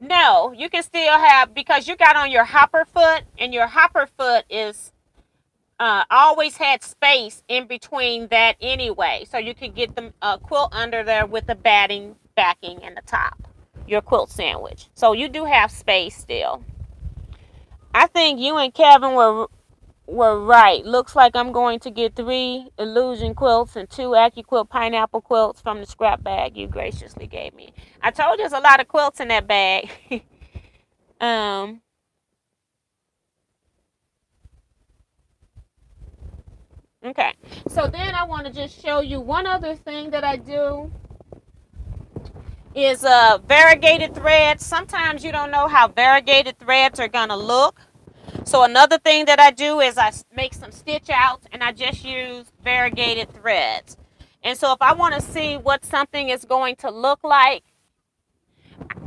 No, you can still have, because you got on your hopper foot, and your hopper foot is always had space in between that anyway, so you could get the quilt under there with the batting backing and the top, your quilt sandwich. So you do have space still. I think you and Kevin were right. Looks like I'm going to get 3 illusion quilts and 2 AccuQuilt pineapple quilts from the scrap bag you graciously gave me. I told you there's a lot of quilts in that bag. Okay. So then I want to just show you one other thing that I do is variegated threads. Sometimes you don't know how variegated threads are going to look. So another thing that I do is I make some stitch outs and I just use variegated threads. And so if I want to see what something is going to look like,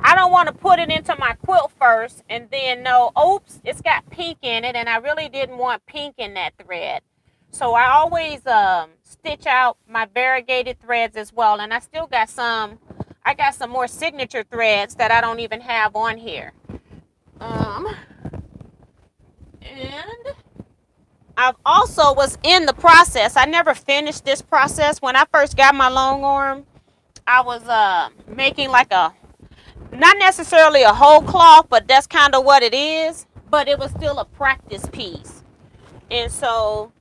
I don't want to put it into my quilt first and then know, oops, it's got pink in it and I really didn't want pink in that thread. So I always stitch out my variegated threads as well. And I still got some, I got some more signature threads that I don't even have on here. And I've also was in the process. I never finished this process. When I first got my long arm, I was making like a, not necessarily a whole cloth, but that's kind of what it is. But it was still a practice piece. And so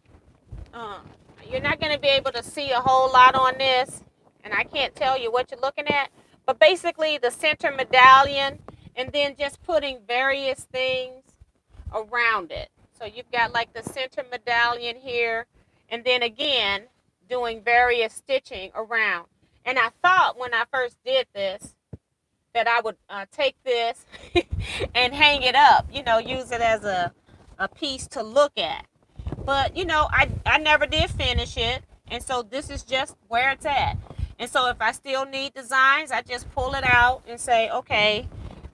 you're not going to be able to see a whole lot on this. And I can't tell you what you're looking at. But basically the center medallion and then just putting various things around it. So you've got like the center medallion here, and then again doing various stitching around. And I thought when I first did this that I would take this and hang it up, you know, use it as a piece to look at. But you know, I never did finish it, and so this is just where it's at. And so if I still need designs, I just pull it out and say, okay,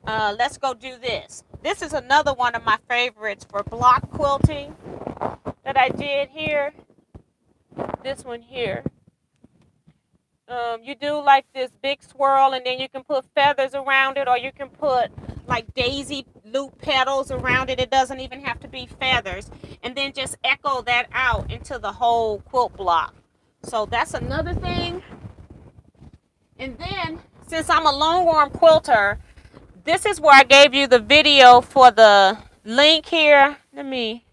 let's go do this. This is another one of my favorites for block quilting that I did here. This one here. You do like this big swirl and then you can put feathers around it, or you can put like daisy loop petals around it. It doesn't even have to be feathers. And then just echo that out into the whole quilt block. So that's another thing. And then since I'm a long arm quilter, this is where I gave you the video for the link here. Let me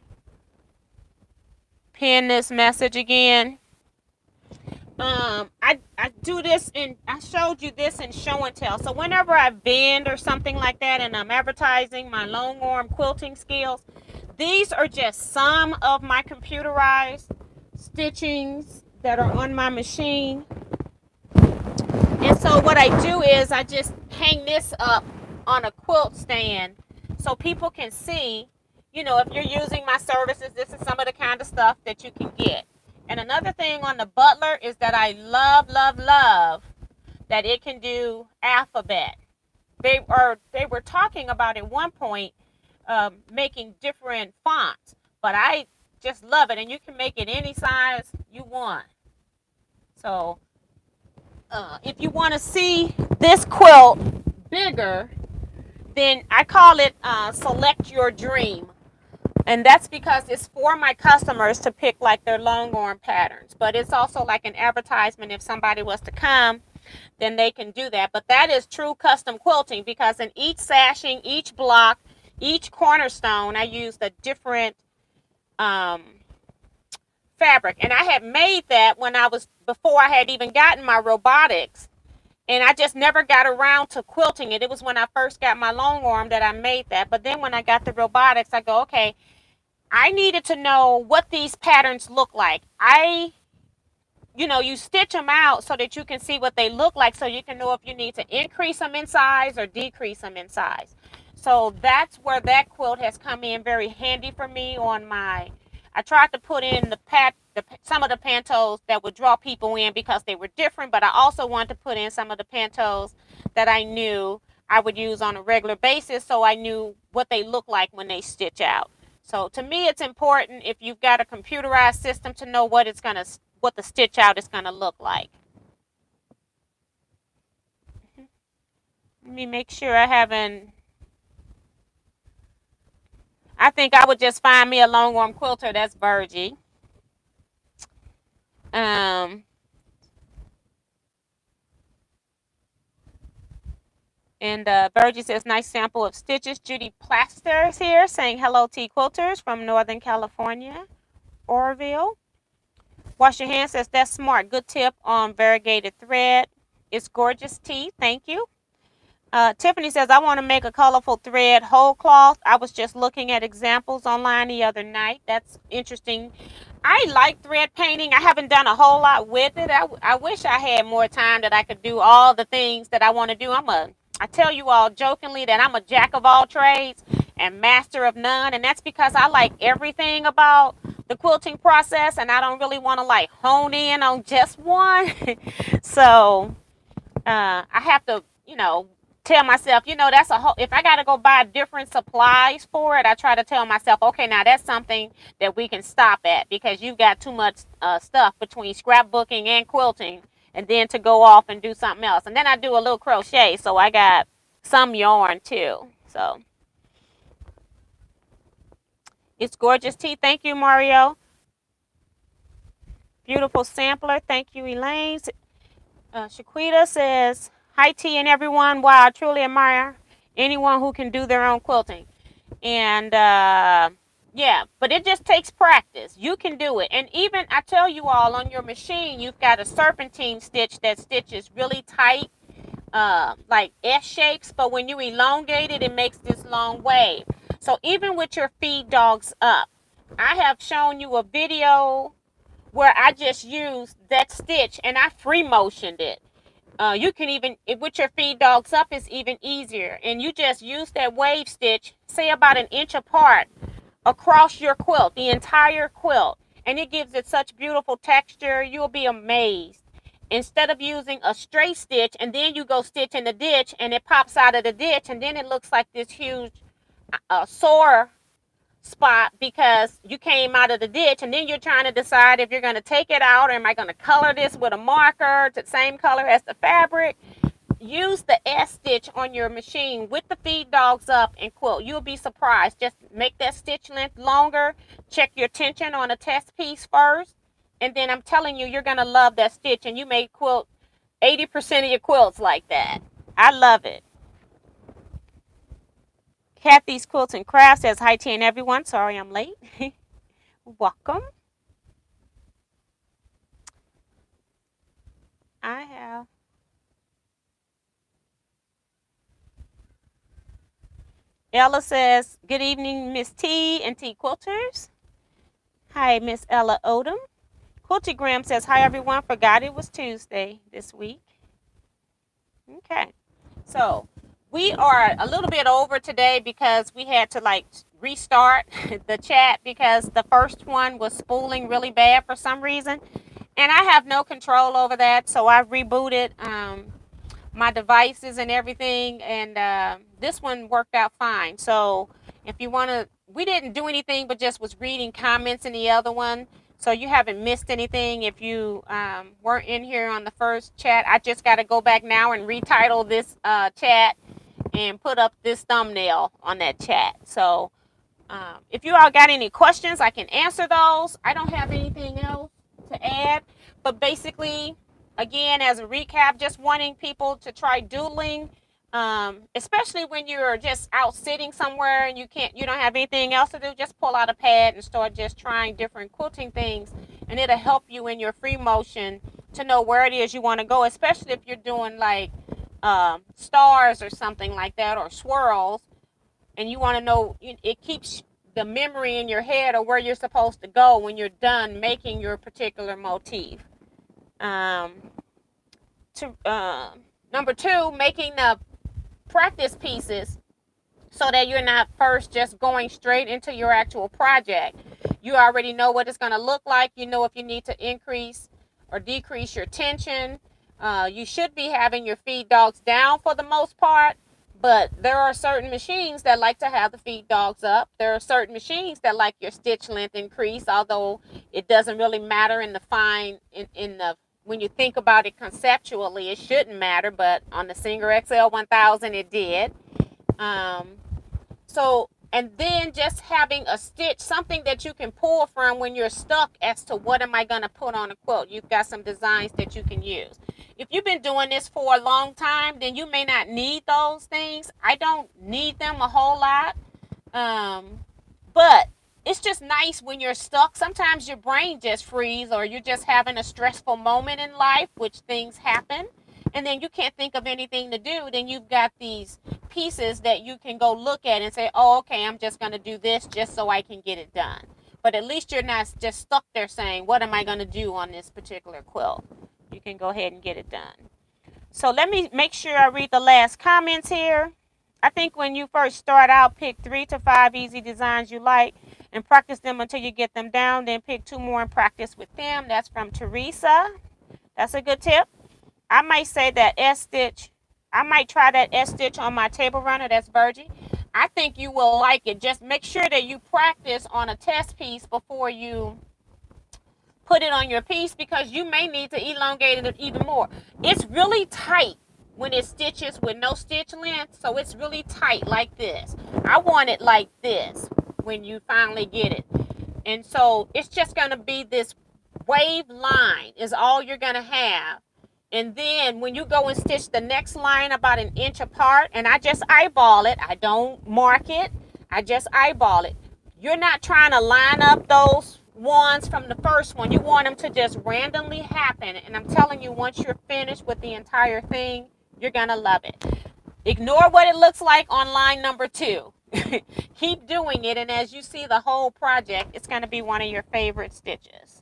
pin this message again. I do this and I showed you this in show and tell. So whenever I vend or something like that and I'm advertising my long arm quilting skills, these are just some of my computerized stitchings that are on my machine. And so what I do is I just hang this up on a quilt stand so people can see, you know, if you're using my services, this is some of the kind of stuff that you can get. And another thing on the Butler is that I love that it can do alphabet. They were talking about at one point making different fonts, but I just love it, and you can make it any size you want. So if you want to see this quilt bigger, then I call it select your dream. And that's because it's for my customers to pick like their long arm patterns. But it's also like an advertisement. If somebody was to come, then they can do that. But that is true custom quilting, because in each sashing, each block, each cornerstone, I used a different fabric. And I had made that before I had even gotten my robotics. And I just never got around to quilting it. It was when I first got my long arm that I made that. But then when I got the robotics, I go, okay, I needed to know what these patterns look like. You stitch them out so that you can see what they look like, so you can know if you need to increase them in size or decrease them in size. So that's where that quilt has come in very handy for me I tried to put in some of the pantos that would draw people in because they were different, but I also wanted to put in some of the pantos that I knew I would use on a regular basis, so I knew what they look like when they stitch out. So to me, it's important, if you've got a computerized system, to know what the stitch out is gonna look like. Let me make sure I think I would just find me a long arm quilter that's Virgie. And Virgie says, nice sample of stitches. Judy Plaster is here saying, hello, Teaquilters from Northern California, Orville. Wash your hands says, that's smart. Good tip on variegated thread. It's gorgeous tea. Thank you. Tiffany says, I want to make a colorful thread whole cloth. I was just looking at examples online the other night. That's interesting. I like thread painting. I haven't done a whole lot with it. I wish I had more time that I could do all the things that I want to do. I tell you all jokingly that I'm a jack of all trades and master of none. And that's because I like everything about the quilting process, and I don't really want to like hone in on just one. So I have to, tell myself, that's if I got to go buy different supplies for it, I try to tell myself, okay, now that's something that we can stop at, because you've got too much stuff between scrapbooking and quilting, and then to go off and do something else. And then I do a little crochet, so I got some yarn too. So it's gorgeous tea. Thank you, Mario. Beautiful sampler. Thank you, Elaine. Shaquita says, hi, T and everyone. Wow, I truly admire anyone who can do their own quilting. And yeah, but it just takes practice. You can do it. And even, I tell you all, on your machine, you've got a serpentine stitch that stitches really tight, like S shapes. But when you elongate it, it makes this long wave. So even with your feed dogs up, I have shown you a video where I just used that stitch and I free motioned it. You can even, with your feed dogs up, it's even easier. And you just use that wave stitch, say about an inch apart, across your quilt, the entire quilt. And it gives it such beautiful texture. You'll be amazed. Instead of using a straight stitch and then you go stitch in the ditch and it pops out of the ditch and then it looks like this huge sore spot because you came out of the ditch, and then you're trying to decide if you're going to take it out, or am I going to color this with a marker the same color as the fabric. Use the S stitch on your machine with the feed dogs up and quilt. You'll be surprised. Just make that stitch length longer. Check your tension on a test piece first, and then I'm telling you, you're going to love that stitch, and you may quilt 80% of your quilts like that. I love it. Kathy's Quilts and Crafts says, hi, T and everyone. Sorry I'm late. Welcome. I have. Ella says, good evening, Miss T and T Quilters. Hi, Miss Ella Odom. Quiltigram says, hi, everyone. Forgot it was Tuesday this week. Okay. So we are a little bit over today because we had to restart the chat because the first one was spooling really bad for some reason. And I have no control over that. So I rebooted my devices and everything. And this one worked out fine. So if you want to, we didn't do anything but just was reading comments in the other one. So you haven't missed anything if you weren't in here on the first chat. I just got to go back now and retitle this chat and put up this thumbnail on that chat. So if you all got any questions, I can answer those. I don't have anything else to add, but basically, again, as a recap, just wanting people to try doodling, especially when you're just out sitting somewhere and you don't have anything else to do. Just pull out a pad and start just trying different quilting things, and it'll help you in your free motion to know where it is you want to go, especially if you're doing like stars or something like that, or swirls, and you want to know, it keeps the memory in your head of where you're supposed to go when you're done making your particular motif. Number two, making the practice pieces so that you're not first just going straight into your actual project. You already know what it's going to look like. You know if you need to increase or decrease your tension. You should be having your feed dogs down for the most part, but there are certain machines that like to have the feed dogs up. There are certain machines that like your stitch length increase, although it doesn't really matter in the fine, when you think about it conceptually, it shouldn't matter, but on the Singer XL 1000 it did. And then just having a stitch, something that you can pull from when you're stuck as to what am I going to put on a quilt. You've got some designs that you can use. If you've been doing this for a long time, then you may not need those things. I don't need them a whole lot. But it's just nice when you're stuck. Sometimes your brain just freezes, or you're just having a stressful moment in life, which things happen, and then you can't think of anything to do. Then you've got these pieces that you can go look at and say, oh, okay, I'm just going to do this just so I can get it done. But at least you're not just stuck there saying, what am I going to do on this particular quilt? You can go ahead and get it done. So let me make sure I read the last comments here. I think when you first start out, pick 3 to 5 easy designs you like and practice them until you get them down. Then pick 2 more and practice with them. That's from Teresa. That's a good tip. I might say that S-stitch. I might try that S-stitch on my table runner. That's Virgie. I think you will like it. Just make sure that you practice on a test piece before you put it on your piece, because you may need to elongate it even more. It's really tight when it stitches with no stitch length, so it's really tight like this. I want it like this when you finally get it. And so it's just going to be this wave line is all you're going to have. And then when you go and stitch the next line about an inch apart, and I just eyeball it, I don't mark it, I just eyeball it. You're not trying to line up those ones from the first one. You want them to just randomly happen. And I'm telling you, once you're finished with the entire thing, you're going to love it. Ignore what it looks like on line number 2. Keep doing it, and as you see the whole project, it's going to be one of your favorite stitches.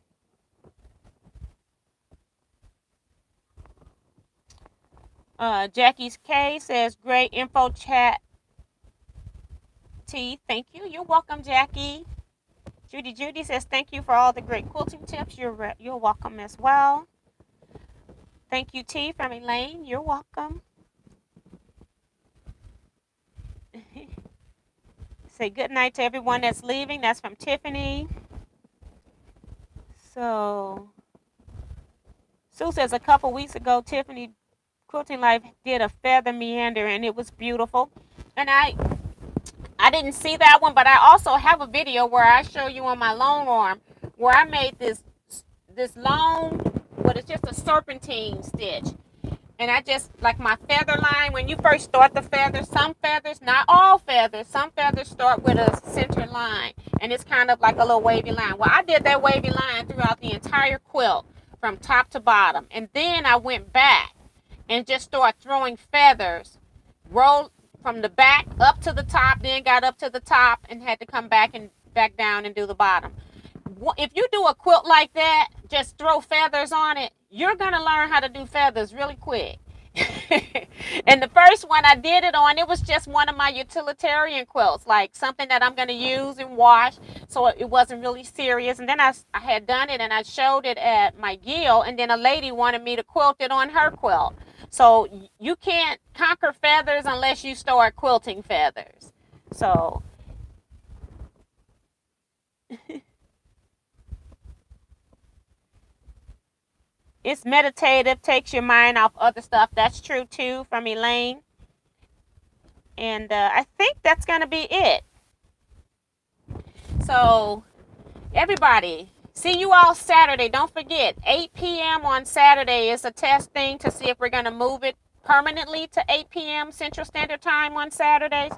Jackie's K says, great info chat. T, thank you. You're welcome, Jackie. Judy says, thank you for all the great quilting tips. You're welcome as well. Thank you, T, from Elaine. You're welcome. Say good night to everyone that's leaving. That's from Tiffany. So, Sue says, a couple weeks ago, Tiffany Quilting Life did a feather meander, and it was beautiful. And I didn't see that one, but I also have a video where I show you on my long arm where I made this long, but it's just a serpentine stitch. And I just, like my feather line, when you first start the feathers, some feathers, not all feathers, some feathers start with a center line. And it's kind of like a little wavy line. Well, I did that wavy line throughout the entire quilt from top to bottom. And then I went back and just started throwing feathers, rolled from the back up to the top, then got up to the top and had to come back down and do the bottom. If you do a quilt like that, just throw feathers on it, you're going to learn how to do feathers really quick. And the first one I did it on, it was just one of my utilitarian quilts, like something that I'm going to use and wash, so it wasn't really serious. And then I had done it and I showed it at my guild, and then a lady wanted me to quilt it on her quilt. So you can't conquer feathers unless you start quilting feathers. So it's meditative, takes your mind off other stuff. That's true too, from Elaine. And I think that's going to be it. So, everybody, see you all Saturday. Don't forget, 8 p.m. on Saturday is a test thing to see if we're going to move it permanently to 8 p.m. Central Standard Time on Saturdays.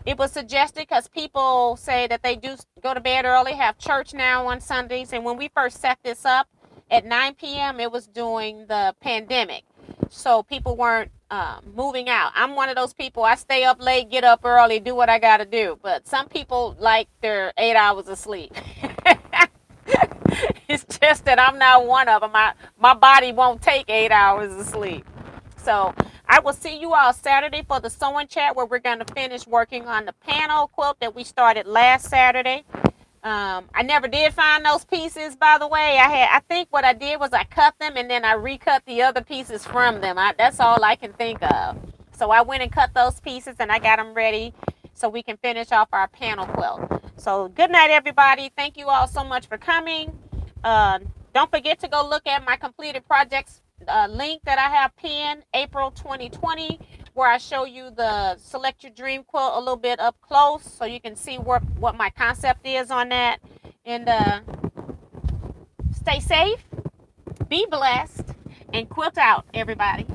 It was suggested because people say that they do go to bed early, have church now on Sundays. And when we first set this up at 9 p.m., it was during the pandemic. So people weren't moving out. I'm one of those people. I stay up late, get up early, do what I got to do. But some people like their 8 hours of sleep. It's just that I'm not one of them. My body won't take 8 hours of sleep. So I will see you all Saturday for the sewing chat, where we're going to finish working on the panel quilt that we started last Saturday. I never did find those pieces, by the way. I think what I did was I cut them and then I recut the other pieces from them. That's all I can think of. So I went and cut those pieces and I got them ready so we can finish off our panel quilt. So good night, everybody. Thank you all so much for coming. Don't forget to go look at my completed projects link that I have pinned, April 2020, where I show you the Select Your Dream quilt a little bit up close so you can see what my concept is on that. And stay safe, be blessed, and quilt out, everybody.